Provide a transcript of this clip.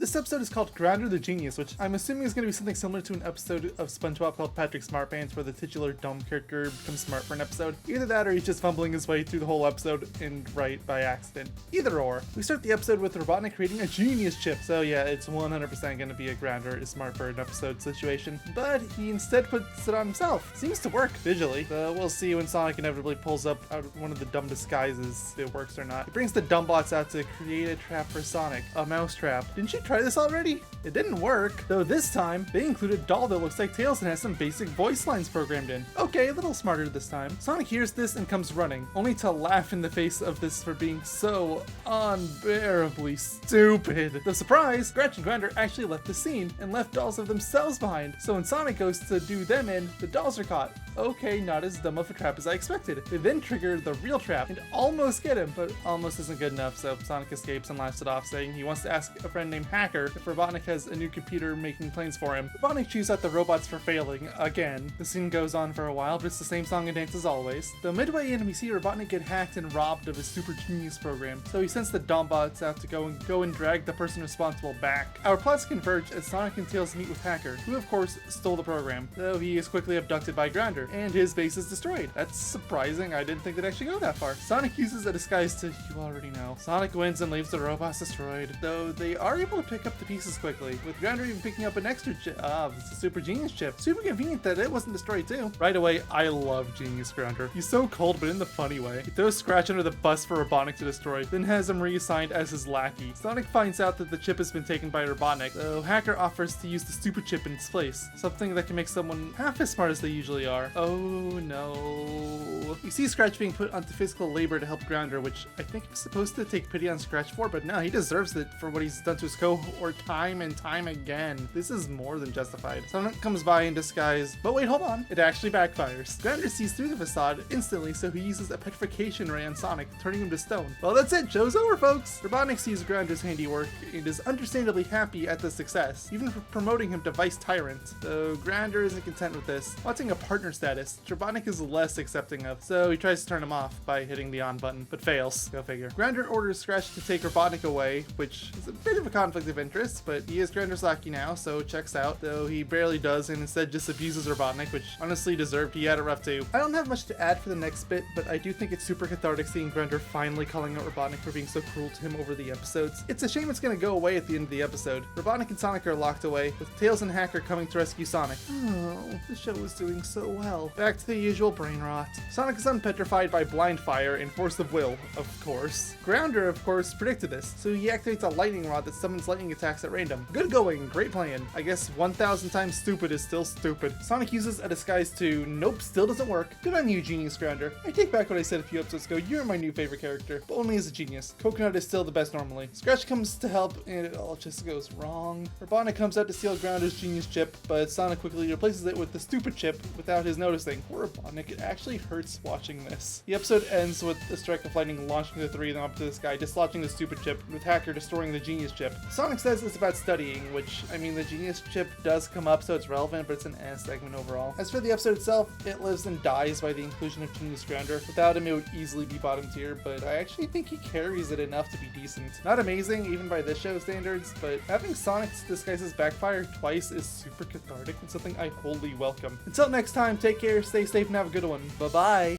This episode is called Grounder the Genius, which I'm assuming is going to be something similar to an episode of SpongeBob called Patrick Smartpants, where the titular dumb character becomes smart for an episode. Either that or he's just fumbling his way through the whole episode and right by accident. Either or. We start the episode with Robotnik creating a genius chip. So yeah, it's 100% going to be a Grounder is smart for an episode situation. But he instead puts it on himself. Seems to work visually. So we'll see when Sonic inevitably pulls up out of one of the dumb disguises if it works or not. He brings the dumb bots out to create a trap for Sonic. A mouse trap. Didn't you try this already? It didn't work, though this time they include a doll that looks like Tails and has some basic voice lines programmed in. Okay, a little smarter this time. Sonic hears this and comes running, only to laugh in the face of this for being so unbearably stupid. The surprise, Scratch and Grounder actually left the scene and left dolls of themselves behind, so when Sonic goes to do them in, the dolls are caught. Okay, not as dumb of a trap as I expected. They then trigger the real trap and almost get him, but almost isn't good enough, so Sonic escapes and laughs it off, saying he wants to ask a friend named Hacker if Robotnik has a new computer making planes for him. Robotnik chews out the robots for failing, again. The scene goes on for a while, but it's the same song and dance as always. Though midway in, we see Robotnik get hacked and robbed of his super genius program, so he sends the Dombots out to go and drag the person responsible back. Our plots converge as Sonic and Tails meet with Hacker, who of course stole the program, though he is quickly abducted by Grounder, and his base is destroyed. That's surprising, I didn't think they'd actually go that far. Sonic uses a disguise to, you already know. Sonic wins and leaves the robots destroyed, though they are able to pick up the pieces quickly, with Grounder even picking up an extra chip. It's a super genius chip. Super convenient that it wasn't destroyed too. Right away, I love Genius Grounder. He's so cold, but in the funny way. He throws Scratch under the bus for Robotnik to destroy, then has him reassigned as his lackey. Sonic finds out that the chip has been taken by Robotnik, though Hacker offers to use the stupid chip in its place, something that can make someone half as smart as they usually are. Oh no. You see Scratch being put onto physical labor to help Grounder, which I think I'm supposed to take pity on Scratch for, but no, he deserves it for what he's done to his cohort time and time again. This is more than justified. Sonic comes by in disguise, but wait, hold on. It actually backfires. Grounder sees through the facade instantly, so he uses a petrification ray on Sonic, turning him to stone. Well, that's it. Show's over, folks. Robotnik sees Grounder's handiwork and is understandably happy at the success, even for promoting him to Vice Tyrant. Though Grounder isn't content with this, wanting a partner status, Robotnik is less accepting of, so he tries to turn him off by hitting the on button, but fails. Go figure. Grounder orders Scratch to take Robotnik away, which is a bit of a conflict of interest, but he is Grounder's lackey now, so it checks out, though he barely does and instead just abuses Robotnik, which honestly deserved. He had it rough too. I don't have much to add for the next bit, but I do think it's super cathartic seeing Grounder finally calling out Robotnik for being so cruel to him over the episodes. It's a shame it's gonna go away at the end of the episode. Robotnik and Sonic are locked away, with Tails and Hacker coming to rescue Sonic. Oh, the show is doing so well. Back to the usual brain rot. Sonic is unpetrified by blind fire and force of will, of course. Grounder, of course, predicted this, so he activates a lightning rod that summons lightning attacks at random. Good going, great plan. I guess 1,000 times stupid is still stupid. Sonic uses a disguise to, nope, still doesn't work. Good on you, Genius Grounder. I take back what I said a few episodes ago, you're my new favorite character, but only as a genius. Coconut is still the best normally. Scratch comes to help and it all just goes wrong. Robotnik comes out to steal Grounder's genius chip, but Sonic quickly replaces it with the stupid chip without his noticing. Poor Robotnik, it actually hurts watching this. The episode ends with a strike of lightning launching the three of them up to the sky, dislodging the stupid chip, with Hacker destroying the genius chip. Sonic says it's about studying, which, I mean, the genius chip does come up, so it's relevant, but it's an ass segment overall. As for the episode itself, it lives and dies by the inclusion of Genius Grounder. Without him, it would easily be bottom tier, but I actually think he carries it enough to be decent. Not amazing, even by this show standards, but having Sonic's disguises backfire twice is super cathartic and something I wholly welcome. Until next time, take care, stay safe, and have a good one. Bye-bye!